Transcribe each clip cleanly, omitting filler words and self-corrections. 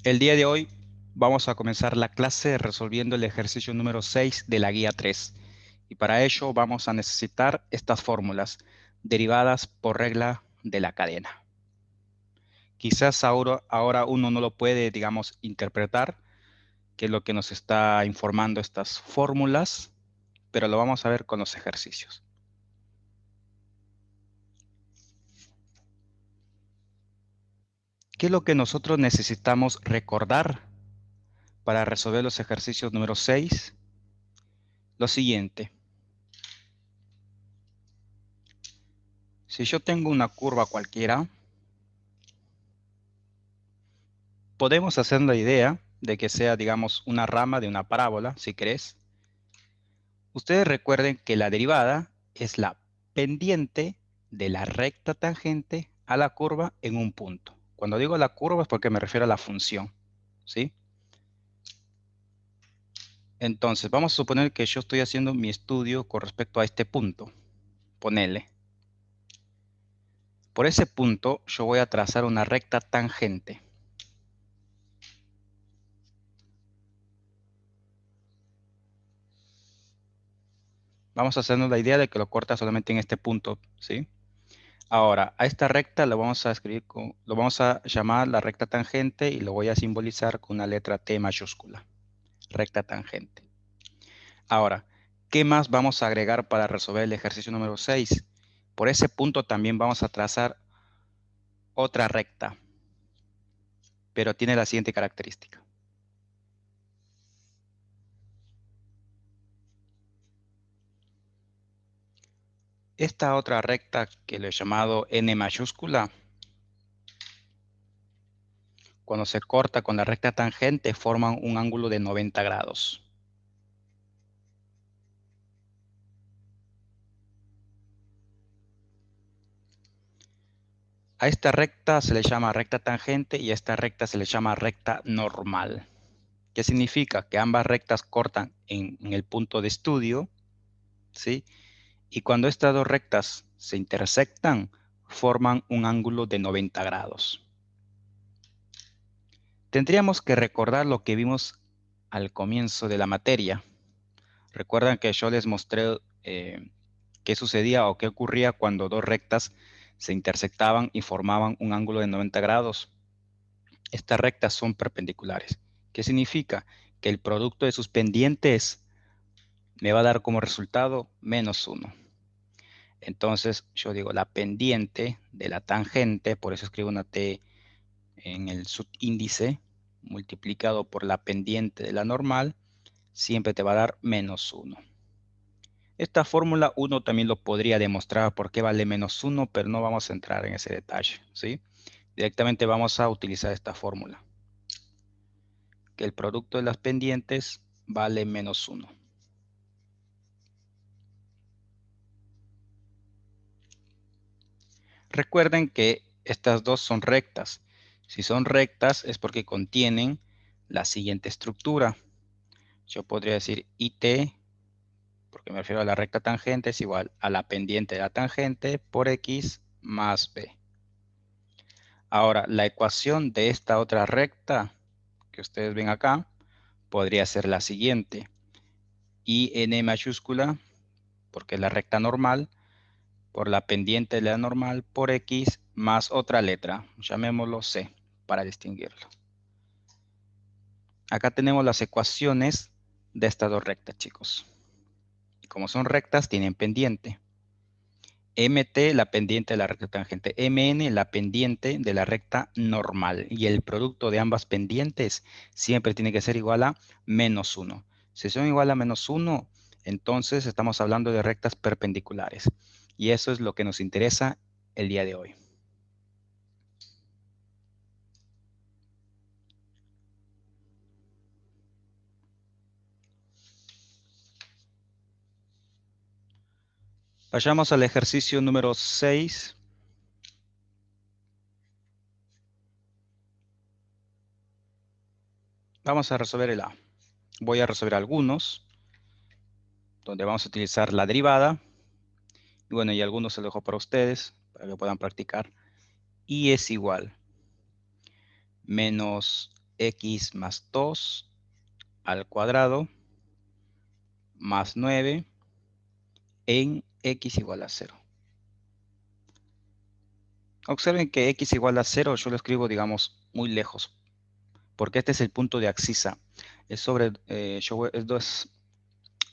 El día de hoy vamos a comenzar la clase resolviendo el ejercicio número 6 de la guía 3. Y para ello vamos a necesitar estas fórmulas derivadas por regla de la cadena. Quizás ahora uno no lo puede, digamos, interpretar, qué es lo que nos está informando estas fórmulas, pero lo vamos a ver con los ejercicios. ¿Qué es lo que nosotros necesitamos recordar para resolver los ejercicios número 6? Lo siguiente. Si yo tengo una curva cualquiera, podemos hacer la idea de que sea, digamos, una rama de una parábola, si querés. Ustedes recuerden que la derivada es la pendiente de la recta tangente a la curva en un punto. Cuando digo la curva es porque me refiero a la función, ¿sí? Entonces, vamos a suponer que yo estoy haciendo mi estudio con respecto a este punto. Ponele. Por ese punto, yo voy a trazar una recta tangente. Vamos a hacernos la idea de que lo corta solamente en este punto, ¿sí? Ahora, a esta recta lo vamos a escribir lo vamos a llamar la recta tangente y lo voy a simbolizar con una letra T mayúscula. Recta tangente. Ahora, ¿qué más vamos a agregar para resolver el ejercicio número 6? Por ese punto también vamos a trazar otra recta, pero tiene la siguiente característica. Esta otra recta que lo he llamado N mayúscula, cuando se corta con la recta tangente, forman un ángulo de 90 grados. A esta recta se le llama recta tangente y a esta recta se le llama recta normal. ¿Qué significa? Que ambas rectas cortan en el punto de estudio, ¿sí? Y cuando estas dos rectas se intersectan, forman un ángulo de 90 grados. Tendríamos que recordar lo que vimos al comienzo de la materia. Recuerdan que yo les mostré qué sucedía o qué ocurría cuando dos rectas se intersectaban y formaban un ángulo de 90 grados. Estas rectas son perpendiculares. ¿Qué significa? Que el producto de sus pendientes me va a dar como resultado -1. Entonces yo digo la pendiente de la tangente, por eso escribo una T en el subíndice, multiplicado por la pendiente de la normal, siempre te va a dar -1. Esta fórmula uno también lo podría demostrar por qué vale -1, pero no vamos a entrar en ese detalle, ¿sí? Directamente vamos a utilizar esta fórmula, que el producto de las pendientes vale -1. Recuerden que estas dos son rectas. Si son rectas es porque contienen la siguiente estructura. Yo podría decir IT, porque me refiero a la recta tangente, es igual a la pendiente de la tangente por X más B. Ahora, la ecuación de esta otra recta que ustedes ven acá podría ser la siguiente. IN mayúscula, porque es la recta normal, por la pendiente de la normal por X más otra letra, llamémoslo C para distinguirlo. Acá tenemos las ecuaciones de estas dos rectas, chicos. Y como son rectas, tienen pendiente. MT, la pendiente de la recta tangente. MN, la pendiente de la recta normal. Y el producto de ambas pendientes siempre tiene que ser igual a -1. Si son igual a -1, entonces estamos hablando de rectas perpendiculares. Y eso es lo que nos interesa el día de hoy. Vayamos al ejercicio número 6. Vamos a resolver el A. Voy a resolver algunos, donde vamos a utilizar la derivada. Y bueno, y algunos se los dejo para ustedes, para que puedan practicar. Y es igual, menos x más 2 al cuadrado más 9 en x igual a 0. Observen que x igual a 0 yo lo escribo, digamos, muy lejos, porque este es el punto de abscisa. Es sobre, es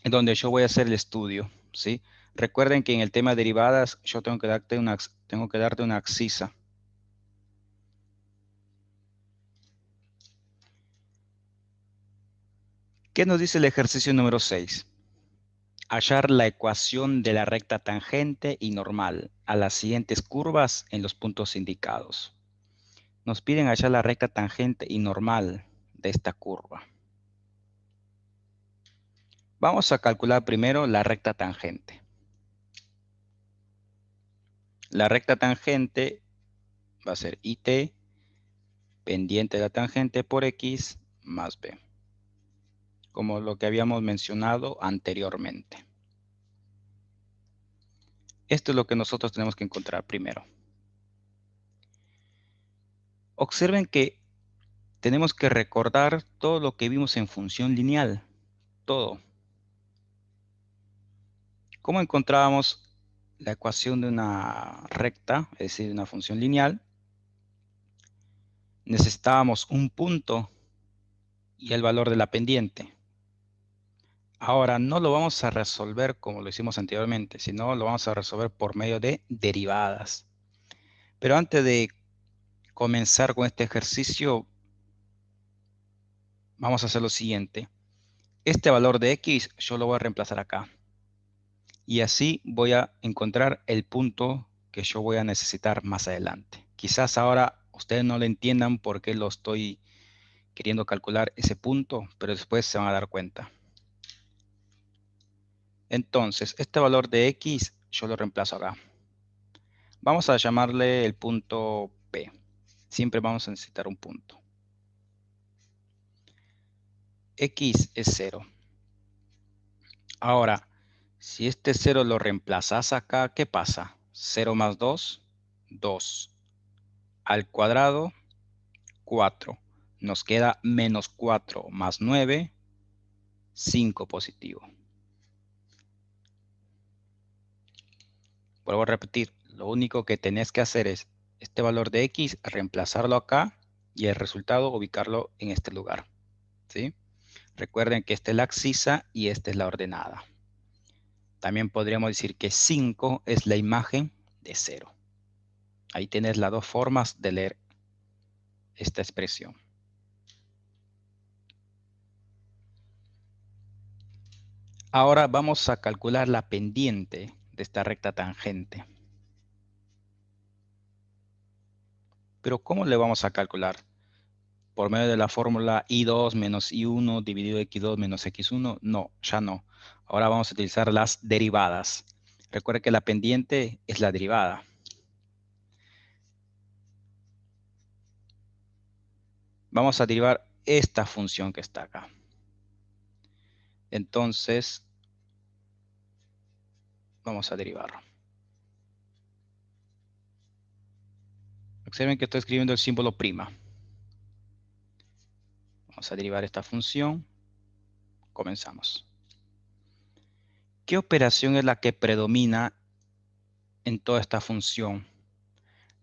donde yo voy a hacer el estudio, ¿sí? Recuerden que en el tema de derivadas yo tengo que darte una abscisa. ¿Qué nos dice el ejercicio número 6? Hallar la ecuación de la recta tangente y normal a las siguientes curvas en los puntos indicados. Nos piden hallar la recta tangente y normal de esta curva. Vamos a calcular primero la recta tangente. La recta tangente va a ser IT, pendiente de la tangente por X más B, como lo que habíamos mencionado anteriormente. Esto es lo que nosotros tenemos que encontrar primero. Observen que tenemos que recordar todo lo que vimos en función lineal, todo. ¿Cómo encontrábamos la ecuación de una recta, es decir, de una función lineal? Necesitábamos un punto y el valor de la pendiente. Ahora no lo vamos a resolver como lo hicimos anteriormente, sino lo vamos a resolver por medio de derivadas. Pero antes de comenzar con este ejercicio, vamos a hacer lo siguiente. Este valor de x yo lo voy a reemplazar acá. Y así voy a encontrar el punto que yo voy a necesitar más adelante. Quizás ahora ustedes no lo entiendan por qué lo estoy queriendo calcular ese punto, pero después se van a dar cuenta. Entonces, este valor de x yo lo reemplazo acá. Vamos a llamarle el punto P. Siempre vamos a necesitar un punto. X es 0. Ahora, si este 0 lo reemplazas acá, ¿qué pasa? 0 más 2, 2. Al cuadrado, 4. Nos queda menos 4 más 9, 5 positivo. Vuelvo a repetir, lo único que tenés que hacer es este valor de x, reemplazarlo acá y el resultado ubicarlo en este lugar. ¿Sí? Recuerden que esta es la abscisa y esta es la ordenada. También podríamos decir que 5 es la imagen de 0. Ahí tienes las dos formas de leer esta expresión. Ahora vamos a calcular la pendiente de esta recta tangente. Pero ¿cómo le vamos a calcular? ¿Por medio de la fórmula I2 menos I1 dividido X2 menos X1? No, ya no. Ahora vamos a utilizar las derivadas. Recuerde que la pendiente es la derivada. Vamos a derivar esta función que está acá. Entonces, vamos a derivarlo. Observen que estoy escribiendo el símbolo prima. Vamos a derivar esta función. Comenzamos. ¿Qué operación es la que predomina en toda esta función?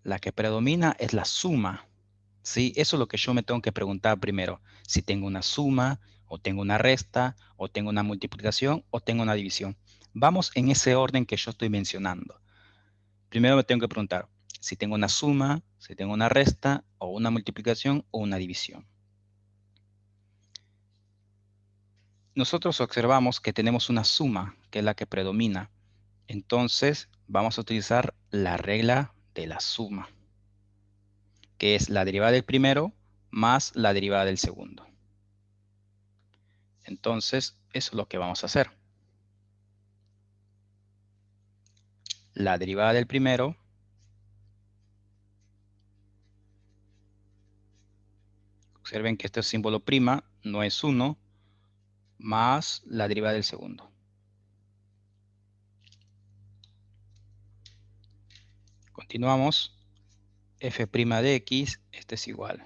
La que predomina es la suma. ¿Sí? Eso es lo que yo me tengo que preguntar primero. Si tengo una suma, o tengo una resta, o tengo una multiplicación, o tengo una división. Vamos en ese orden que yo estoy mencionando. Primero me tengo que preguntar si tengo una suma, si tengo una resta, o una multiplicación, o una división. Nosotros observamos que tenemos una suma, que es la que predomina. Entonces, vamos a utilizar la regla de la suma, que es la derivada del primero más la derivada del segundo. Entonces, eso es lo que vamos a hacer. La derivada del primero observen que este símbolo prima no es 1 más la derivada del segundo. Continuamos. F' de x, este es igual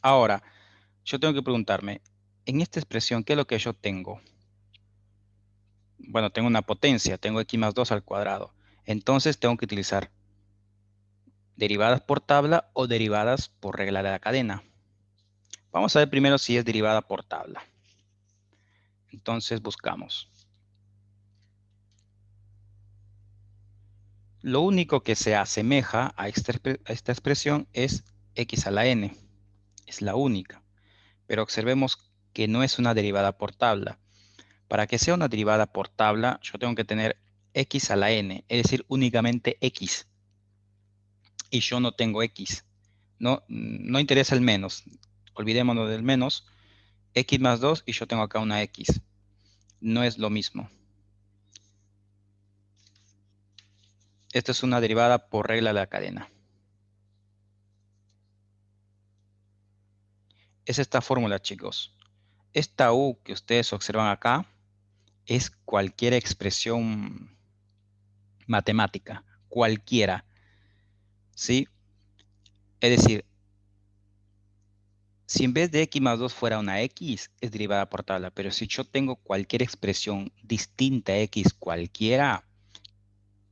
Ahora, yo tengo que preguntarme, en esta expresión, ¿qué es lo que yo tengo? Bueno, tengo una potencia, tengo x más 2 al cuadrado. Entonces tengo que utilizar derivadas por tabla o derivadas por regla de la cadena. Vamos a ver primero si es derivada por tabla. Entonces buscamos. Lo único que se asemeja a esta expresión es x a la n. Es la única. Pero observemos que no es una derivada por tabla. Para que sea una derivada por tabla, yo tengo que tener x a la n, es decir, únicamente x. Y yo no tengo x. No interesa el menos. Olvidémonos del menos. X más 2 y yo tengo acá una x. No es lo mismo. Esta es una derivada por regla de la cadena. Es esta fórmula, chicos. Esta u que ustedes observan acá es cualquier expresión matemática. Cualquiera. ¿Sí? Es decir, si en vez de x más 2 fuera una x, es derivada por tabla. Pero si yo tengo cualquier expresión distinta a x cualquiera,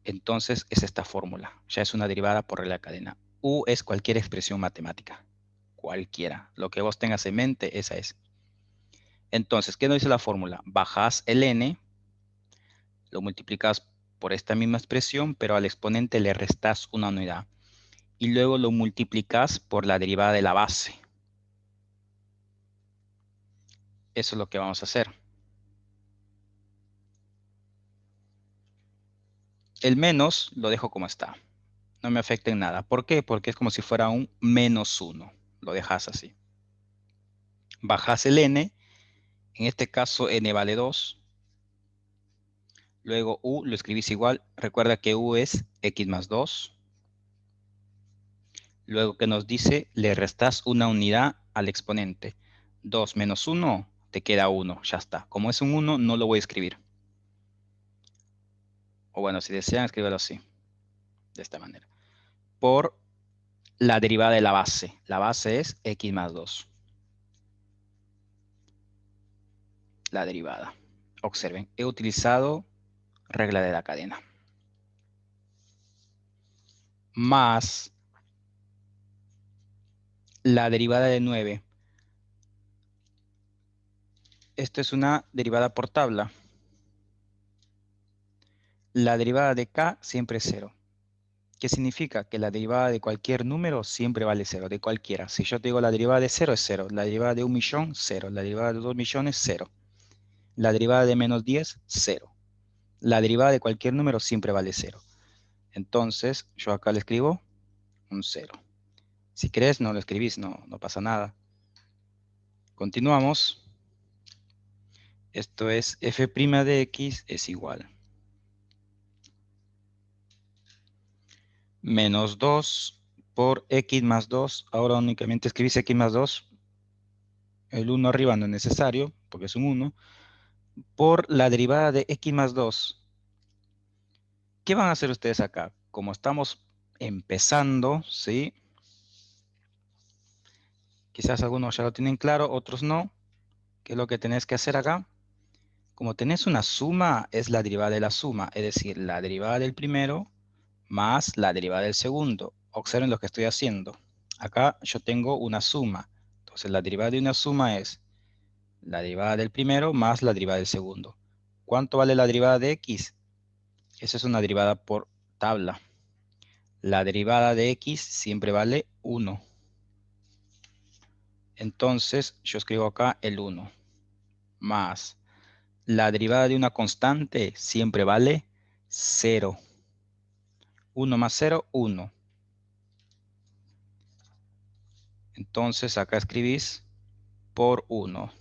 entonces es esta fórmula. Ya es una derivada por regla de cadena. U es cualquier expresión matemática. Cualquiera. Lo que vos tengas en mente, esa es. Entonces, ¿qué nos dice la fórmula? Bajas el n, lo multiplicas por esta misma expresión, pero al exponente le restas una unidad. Y luego lo multiplicas por la derivada de la base. Eso es lo que vamos a hacer. El menos lo dejo como está. No me afecta en nada. ¿Por qué? Porque es como si fuera un menos 1. Lo dejas así. Bajas el n. En este caso n vale 2. Luego u lo escribís igual. Recuerda que u es x más 2. Luego que nos dice, le restas una unidad al exponente. 2 menos 1, te queda 1. Ya está. Como es un 1, no lo voy a escribir. O bueno, si desean, escríbelo así. De esta manera. Por la derivada de la base. La base es x más 2. La derivada. Observen, he utilizado regla de la cadena. Más la derivada de 9. Esto es una derivada por tabla. La derivada de k siempre es 0. ¿Qué significa? Que la derivada de cualquier número siempre vale 0, de cualquiera. Si yo te digo la derivada de 0 es 0, la derivada de 1.000.000, 0, la derivada de 2.000.000, 0, la derivada de menos 10, 0. La derivada de cualquier número siempre vale 0. Entonces, yo acá le escribo un 0. Si querés, no lo escribís, no pasa nada. Continuamos. Esto es f' de x es igual. Menos 2 por x más 2. Ahora únicamente escribís x más 2. El 1 arriba no es necesario, porque es un 1. Por la derivada de x más 2. ¿Qué van a hacer ustedes acá? Como estamos empezando, ¿sí? Quizás algunos ya lo tienen claro, otros no. ¿Qué es lo que tenés que hacer acá? Como tenés una suma, es la derivada de la suma, es decir, la derivada del primero más la derivada del segundo. Observen lo que estoy haciendo. Acá yo tengo una suma. Entonces la derivada de una suma es la derivada del primero más la derivada del segundo. ¿Cuánto vale la derivada de x? Esa es una derivada por tabla. La derivada de x siempre vale 1. Entonces yo escribo acá el 1 más la derivada de una constante siempre vale 0. 1 más 0, 1. Entonces acá escribís por 1.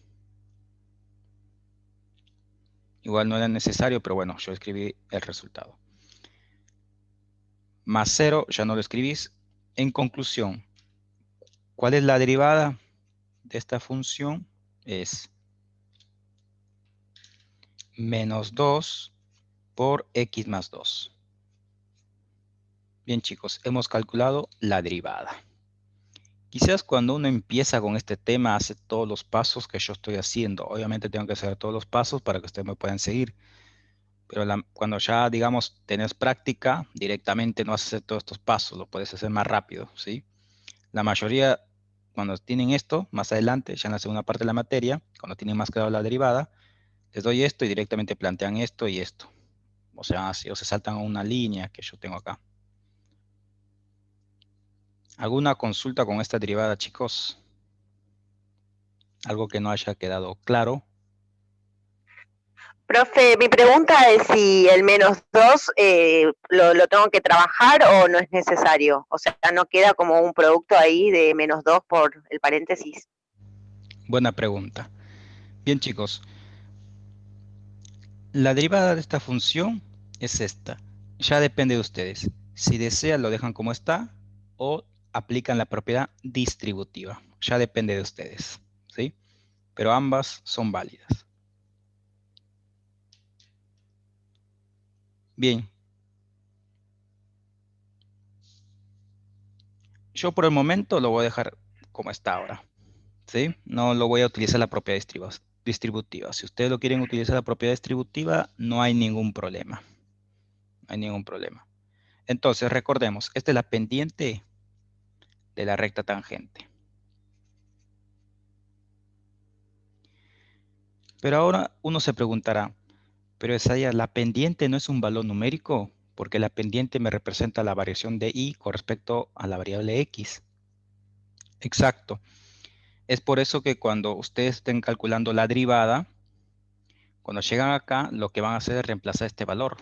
Igual no era necesario, pero bueno, yo escribí el resultado. Más 0, ya no lo escribís. En conclusión, ¿cuál es la derivada de esta función? Es menos 2 por x más 2. Bien, chicos, hemos calculado la derivada. Quizás cuando uno empieza con este tema hace todos los pasos que yo estoy haciendo. Obviamente tengo que hacer todos los pasos para que ustedes me puedan seguir. Pero cuando ya, digamos, tenés práctica, directamente no vas a hacer todos estos pasos, lo puedes hacer más rápido, ¿sí? La mayoría, cuando tienen esto, más adelante, ya en la segunda parte de la materia, cuando tienen más claro la derivada, les doy esto y directamente plantean esto y esto. O sea, si o se saltan a una línea que yo tengo acá. ¿Alguna consulta con esta derivada, chicos? ¿Algo que no haya quedado claro? Profe, mi pregunta es si el -2 lo tengo que trabajar o no es necesario. O sea, no queda como un producto ahí de -2 por el paréntesis. Buena pregunta. Bien, chicos, la derivada de esta función es esta. Ya depende de ustedes. Si desean, lo dejan como está o aplican la propiedad distributiva. Ya depende de ustedes, ¿sí? Pero ambas son válidas. Bien, yo por el momento lo voy a dejar como está ahora, ¿sí? No lo voy a utilizar la propiedad distributiva. Si ustedes lo quieren utilizar la propiedad distributiva, no hay ningún problema. No hay ningún problema. Entonces, recordemos, esta es la pendiente de la recta tangente. Pero ahora uno se preguntará, pero Isaías, ¿la pendiente no es un valor numérico? Porque la pendiente me representa la variación de y con respecto a la variable x. Exacto. Es por eso que cuando ustedes estén calculando la derivada, cuando llegan acá, lo que van a hacer es reemplazar este valor.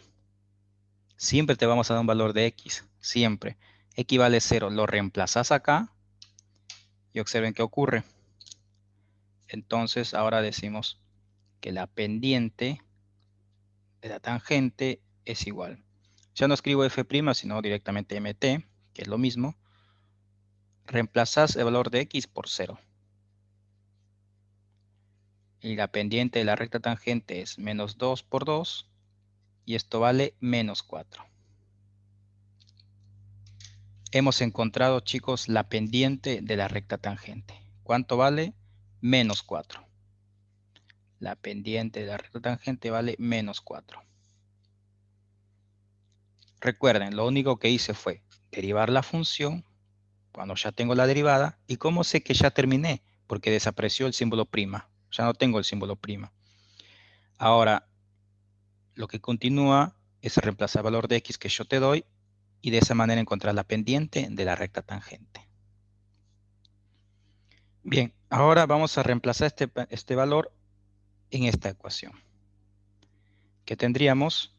Siempre te vamos a dar un valor de x, siempre. X vale 0, lo reemplazas acá y observen qué ocurre. Entonces ahora decimos que la pendiente de la tangente es igual. Ya no escribo f', sino directamente mt, que es lo mismo. Reemplazas el valor de x por 0. Y la pendiente de la recta tangente es -2 por 2. Y esto vale -4. Hemos encontrado, chicos, la pendiente de la recta tangente. ¿Cuánto vale? -4. La pendiente de la recta tangente vale -4. Recuerden, lo único que hice fue derivar la función cuando ya tengo la derivada. ¿Y cómo sé que ya terminé? Porque desapareció el símbolo prima. Ya no tengo el símbolo prima. Ahora, lo que continúa es reemplazar el valor de x que yo te doy y de esa manera encontrar la pendiente de la recta tangente. Bien, ahora vamos a reemplazar este valor en esta ecuación. Que tendríamos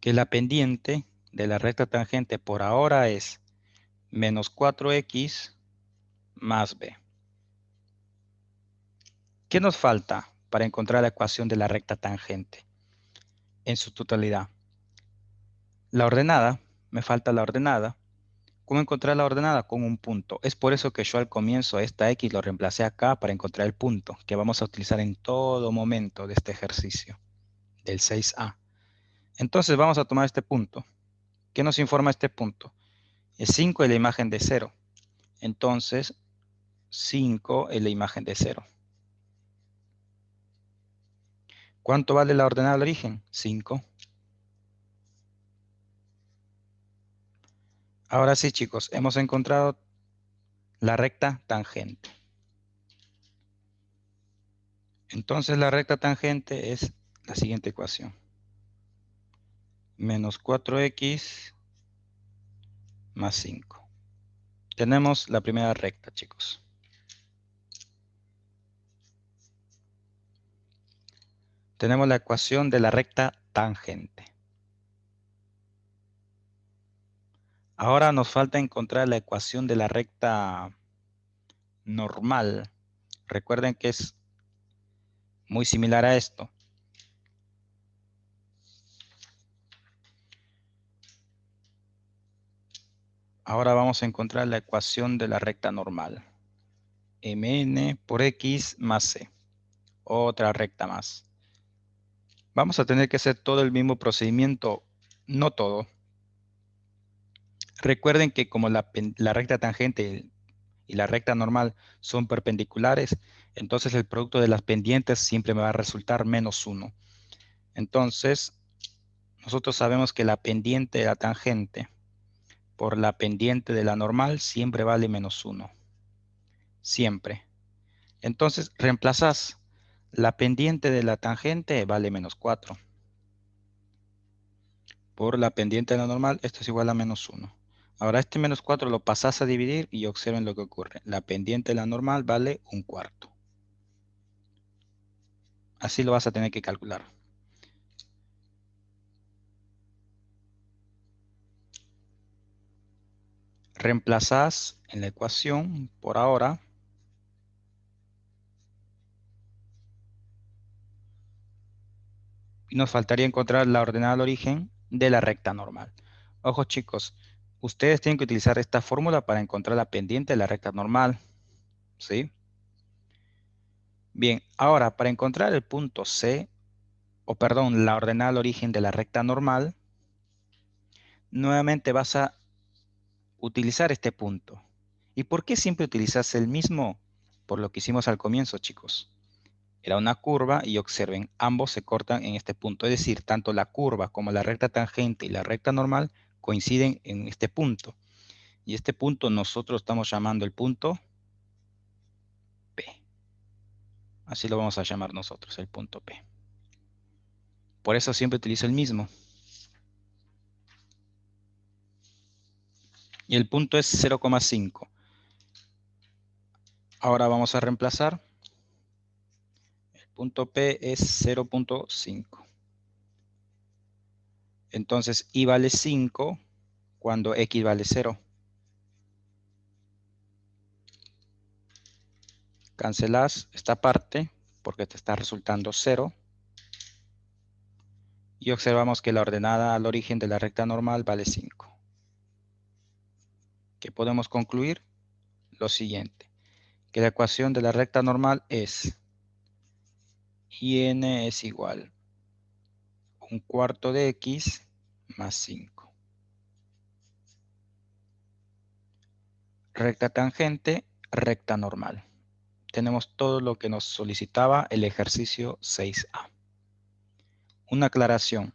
que la pendiente de la recta tangente por ahora es -4x más b. ¿Qué nos falta para encontrar la ecuación de la recta tangente en su totalidad? La ordenada, me falta la ordenada. ¿Cómo encontrar la ordenada? Con un punto. Es por eso que yo al comienzo esta x lo reemplacé acá para encontrar el punto, que vamos a utilizar en todo momento de este ejercicio, del 6a. Entonces vamos a tomar este punto. ¿Qué nos informa este punto? Es 5 es la imagen de 0. Entonces, 5 es la imagen de 0. ¿Cuánto vale la ordenada del origen? 5. Ahora sí, chicos, hemos encontrado la recta tangente. Entonces la recta tangente es la siguiente ecuación. -4x más 5. Tenemos la primera recta, chicos. Tenemos la ecuación de la recta tangente. Ahora nos falta encontrar la ecuación de la recta normal. Recuerden que es muy similar a esto. Ahora vamos a encontrar la ecuación de la recta normal. Mn por x más c. Otra recta más. Vamos a tener que hacer todo el mismo procedimiento. No todo. Recuerden que como la recta tangente y la recta normal son perpendiculares, entonces el producto de las pendientes siempre me va a resultar -1. Entonces, nosotros sabemos que la pendiente de la tangente por la pendiente de la normal siempre vale -1. Siempre. Entonces, reemplazas la pendiente de la tangente vale -4. Por la pendiente de la normal, esto es igual a -1. Ahora este -4 lo pasas a dividir y observen lo que ocurre. La pendiente de la normal vale 1/4. Así lo vas a tener que calcular. Reemplazas en la ecuación por ahora y nos faltaría encontrar la ordenada al origen de la recta normal. Ojo chicos, ustedes tienen que utilizar esta fórmula para encontrar la pendiente de la recta normal, ¿sí? Bien, ahora para encontrar el punto C, o perdón, la ordenada al origen de la recta normal, nuevamente vas a utilizar este punto. ¿Y por qué siempre utilizas el mismo? Por lo que hicimos al comienzo, chicos. Era una curva y observen, ambos se cortan en este punto. Es decir, tanto la curva como la recta tangente y la recta normal coinciden en este punto. Y este punto nosotros estamos llamando el punto P. Así lo vamos a llamar nosotros, el punto P. Por eso siempre utilizo el mismo. Y el punto es 0,5. Ahora vamos a reemplazar. El punto P es 0,5. Entonces, y vale 5 cuando x vale 0. Cancelas esta parte porque te está resultando 0. Y observamos que la ordenada al origen de la recta normal vale 5. ¿Qué podemos concluir? Lo siguiente, que la ecuación de la recta normal es in es igual a 1/4 de x más 5. Recta tangente, recta normal. Tenemos todo lo que nos solicitaba el ejercicio 6A. Una aclaración.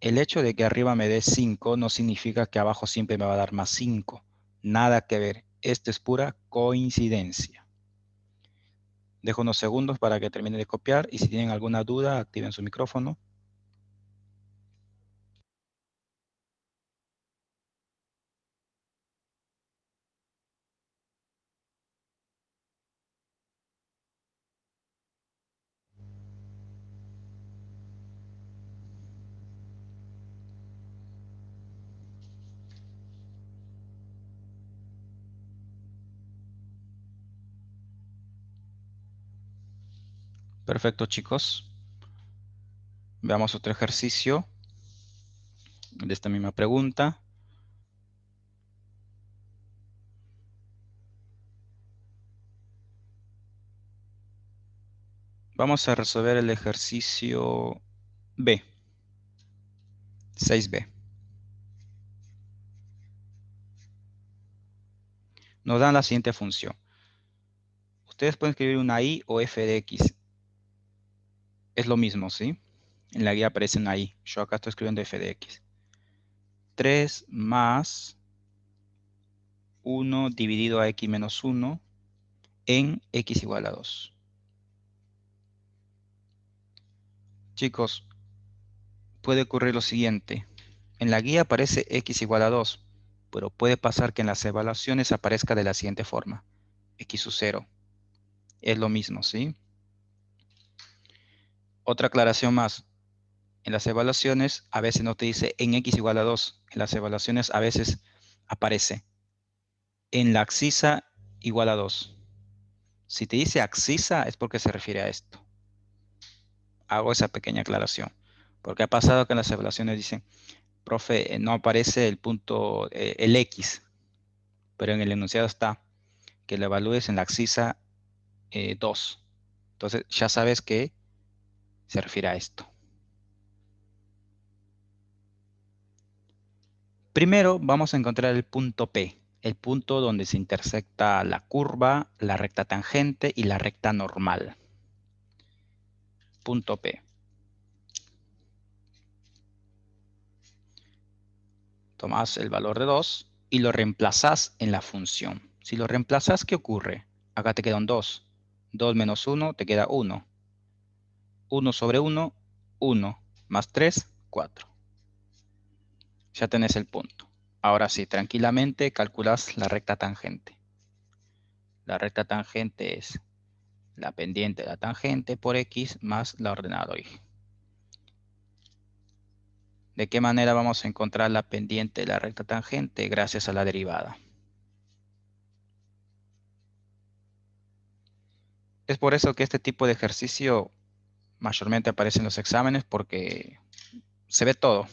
El hecho de que arriba me dé 5 no significa que abajo siempre me va a dar más 5. Nada que ver. Esto es pura coincidencia. Dejo unos segundos para que termine de copiar y si tienen alguna duda, activen su micrófono. Perfecto, chicos. Veamos otro ejercicio de esta misma pregunta. Vamos a resolver el ejercicio B, 6B. Nos dan la siguiente función. Ustedes pueden escribir una y o f de x. Es lo mismo, ¿sí? En la guía aparece una y. Yo acá estoy escribiendo f de x. 3 más 1 dividido a x menos 1 en x igual a 2. Chicos, puede ocurrir lo siguiente. En la guía aparece x igual a 2, pero puede pasar que en las evaluaciones aparezca de la siguiente forma. X sub 0. Es lo mismo, ¿sí? Otra aclaración más. En las evaluaciones a veces no te dice en x igual a 2. En las evaluaciones a veces aparece en la abscisa igual a 2. Si te dice abscisa es porque se refiere a esto. Hago esa pequeña aclaración. Porque ha pasado que en las evaluaciones dicen, profe, no aparece el punto, el x, pero en el enunciado está que lo evalúes en la abscisa 2. Entonces ya sabes que se refiere a esto. Primero vamos a encontrar el punto P, el punto donde se intersecta la curva, la recta tangente y la recta normal. Punto P. Tomas el valor de 2 y lo reemplazas en la función. Si lo reemplazas, ¿qué ocurre? Acá te queda un 2. 2 menos 1 te queda 1. 1 sobre 1, 1. Más 3, 4. Ya tenés el punto. Ahora sí, tranquilamente calculas la recta tangente. La recta tangente es la pendiente de la tangente por x más la ordenada y. ¿De qué manera vamos a encontrar la pendiente de la recta tangente? Gracias a la derivada. Es por eso que este tipo de ejercicio mayormente aparece en los exámenes, porque se ve todo.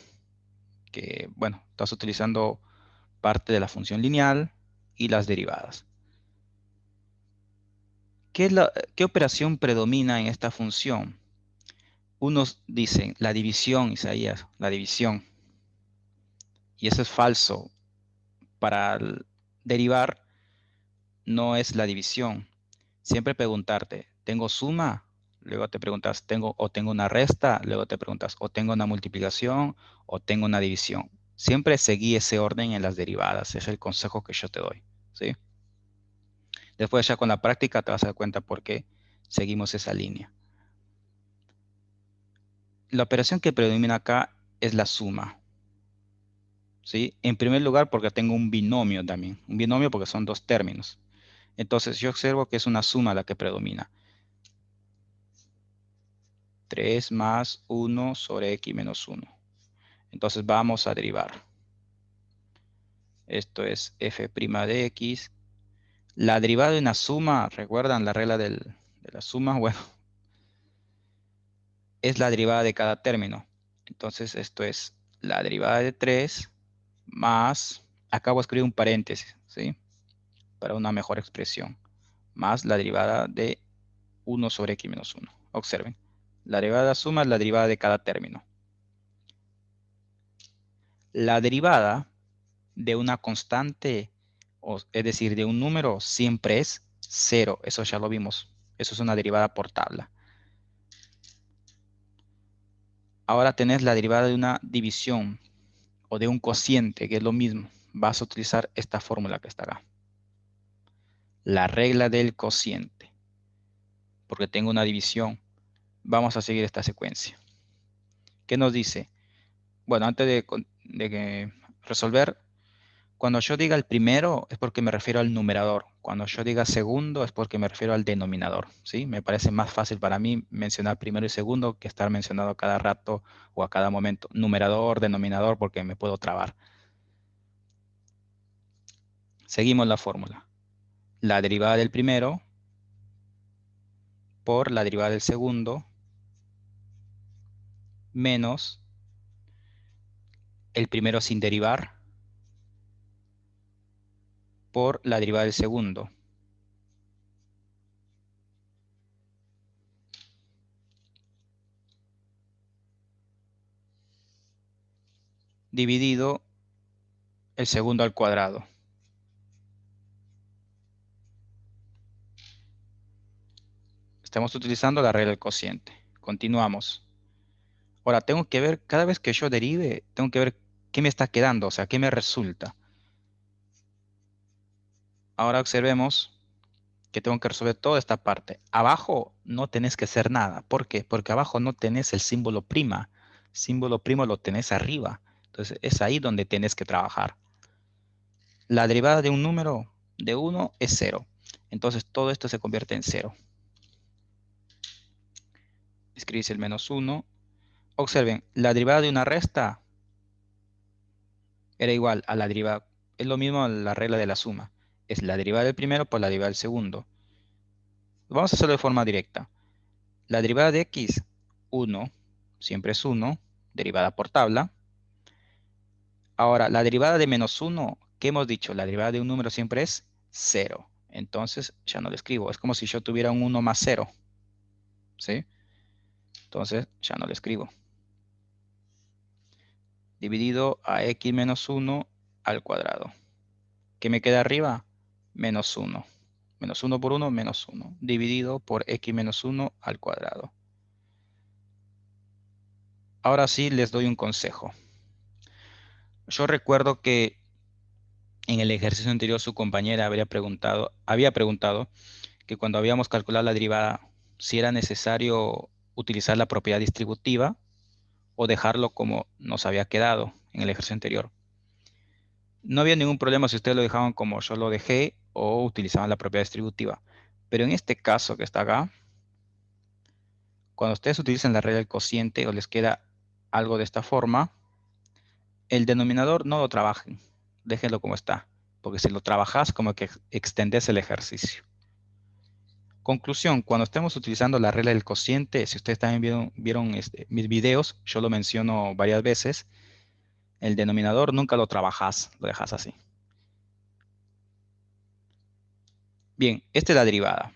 Que, bueno, estás utilizando parte de la función lineal y las derivadas. ¿Qué operación predomina en esta función? Unos dicen la división, Isaías, la división. Y eso es falso. Para derivar no es la división. Siempre preguntarte, ¿tengo suma? Luego te preguntas, ¿tengo una resta? Luego te preguntas, ¿o tengo una multiplicación? ¿O tengo una división? Siempre seguí ese orden en las derivadas. Es el consejo que yo te doy, ¿sí? Después ya con la práctica te vas a dar cuenta por qué seguimos esa línea. La operación que predomina acá es la suma, ¿sí? En primer lugar porque tengo un binomio también. Un binomio porque son dos términos. Entonces yo observo que es una suma la que predomina. 3 más 1 sobre x menos 1. Entonces vamos a derivar. Esto es f' de x. La derivada de una suma, ¿recuerdan la regla de la suma? Bueno, es la derivada de cada término. Entonces esto es la derivada de 3 más, acabo de escribir un paréntesis, ¿sí? Para una mejor expresión. Más la derivada de 1 sobre x menos 1. Observen. La derivada de la suma es la derivada de cada término. La derivada de una constante, es decir, de un número, siempre es 0. Eso ya lo vimos. Eso es una derivada por tabla. Ahora tenés la derivada de una división o de un cociente, que es lo mismo. Vas a utilizar esta fórmula que está acá. La regla del cociente. Porque tengo una división. Vamos a seguir esta secuencia. ¿Qué nos dice? Bueno, antes de resolver, cuando yo diga el primero es porque me refiero al numerador. Cuando yo diga segundo es porque me refiero al denominador, ¿sí? Me parece más fácil para mí mencionar primero y segundo que estar mencionado a cada rato o a cada momento. Numerador, denominador, porque me puedo trabar. Seguimos la fórmula. La derivada del primero por la derivada del segundo menos el primero sin derivar por la derivada del segundo. Dividido el segundo al cuadrado. Estamos utilizando la regla del cociente. Continuamos. Ahora tengo que ver, cada vez que yo derive, tengo que ver qué me está quedando, o sea, qué me resulta. Ahora observemos que tengo que resolver toda esta parte. Abajo no tenés que hacer nada. ¿Por qué? Porque abajo no tenés el símbolo prima. Símbolo primo lo tenés arriba. Entonces es ahí donde tenés que trabajar. La derivada de un número de 1 es 0. Entonces todo esto se convierte en 0. Escribís el menos 1. Observen, la derivada de una resta era igual a la derivada. Es lo mismo la regla de la suma. Es la derivada del primero por la derivada del segundo. Vamos a hacerlo de forma directa. La derivada de x, 1, siempre es 1, derivada por tabla. Ahora, la derivada de menos 1, ¿qué hemos dicho? La derivada de un número siempre es 0. Entonces, ya no lo escribo. Es como si yo tuviera un 1 más 0. ¿Sí? Entonces, ya no lo escribo. Dividido a x menos 1 al cuadrado. ¿Qué me queda arriba? Menos 1. Menos 1 por 1, menos 1. Dividido por x menos 1 al cuadrado. Ahora sí les doy un consejo. Yo recuerdo que en el ejercicio anterior su compañera había preguntado que cuando habíamos calculado la derivada, si era necesario utilizar la propiedad distributiva o dejarlo como nos había quedado en el ejercicio anterior. No había ningún problema si ustedes lo dejaban como yo lo dejé o utilizaban la propiedad distributiva. Pero en este caso que está acá, cuando ustedes utilizan la regla del cociente o les queda algo de esta forma, el denominador no lo trabajen, déjenlo como está, porque si lo trabajas como que extendes el ejercicio. Conclusión, cuando estemos utilizando la regla del cociente, si ustedes también vieron mis videos, yo lo menciono varias veces, el denominador nunca lo trabajas, lo dejas así. Bien, esta es la derivada.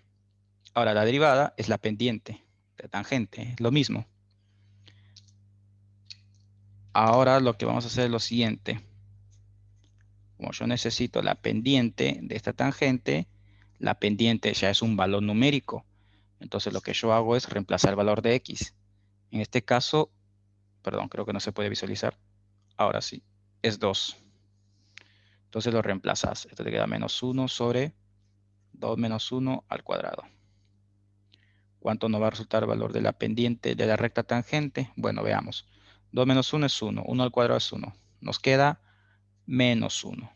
Ahora, la derivada es la pendiente de tangente, es lo mismo. Ahora lo que vamos a hacer es lo siguiente. Como yo necesito la pendiente de esta tangente, la pendiente ya es un valor numérico. Entonces lo que yo hago es reemplazar el valor de x. En este caso, perdón, creo que no se puede visualizar. Ahora sí, es 2. Entonces lo reemplazas. Esto te queda menos 1 sobre 2 menos 1 al cuadrado. ¿Cuánto nos va a resultar el valor de la pendiente de la recta tangente? Bueno, veamos. 2 menos 1 es 1. 1 al cuadrado es 1. Nos queda menos 1.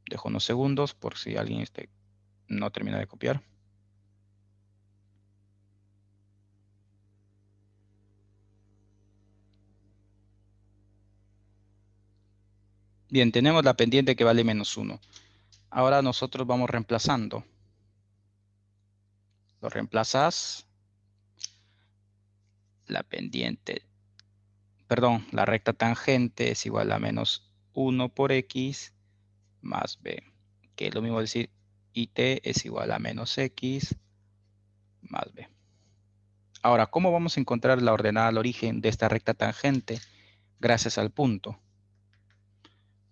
Dejo unos segundos por si alguien no termina de copiar. Bien, tenemos la pendiente que vale menos 1. Ahora nosotros vamos reemplazando. Lo reemplazas. La pendiente, perdón, la recta tangente es igual a menos 1 por x más b. Que es lo mismo decir it es igual a menos x más b. Ahora, ¿cómo vamos a encontrar la ordenada al origen de esta recta tangente? Gracias al punto.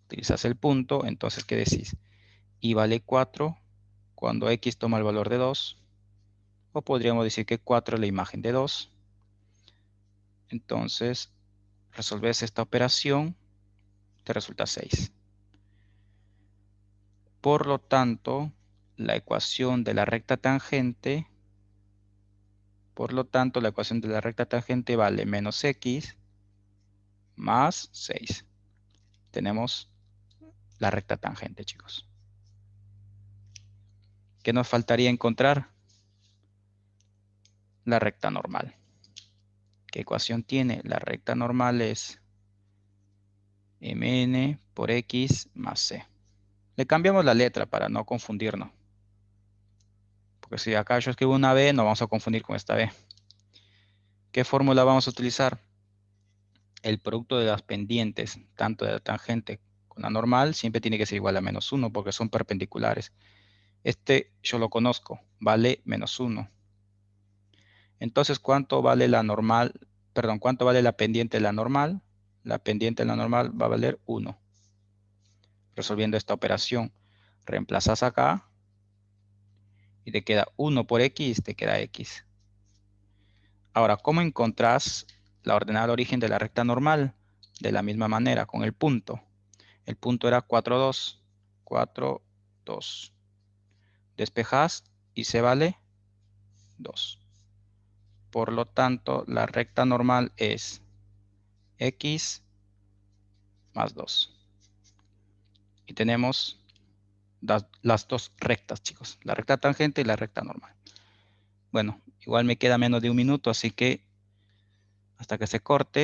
Utilizas el punto, entonces, ¿qué decís? Y vale 4 cuando x toma el valor de 2. O podríamos decir que 4 es la imagen de 2. Entonces, resolves esta operación, te resulta 6. Por lo tanto, la ecuación de la recta tangente, vale menos x más 6. Tenemos la recta tangente, chicos. ¿Qué nos faltaría encontrar? La recta normal. ¿Qué ecuación tiene? La recta normal es mn por x más c. Le cambiamos la letra para no confundirnos. Porque si acá yo escribo una b, nos vamos a confundir con esta b. ¿Qué fórmula vamos a utilizar? El producto de las pendientes, tanto de la tangente con la normal, siempre tiene que ser igual a menos 1 porque son perpendiculares. Este yo lo conozco, vale menos 1. Entonces, ¿cuánto vale la normal? Perdón, ¿cuánto vale la pendiente de la normal? La pendiente de la normal va a valer 1. Resolviendo esta operación, reemplazas acá y te queda 1 por x, te queda x. Ahora, ¿cómo encontrás la ordenada al origen de la recta normal? De la misma manera, con el punto. El punto era 4, 2. 4, 2. Despejás y se vale 2. Por lo tanto, la recta normal es x más 2. Y tenemos las dos rectas, chicos. La recta tangente y la recta normal. Bueno, igual me queda menos de un minuto, así que hasta que se corte.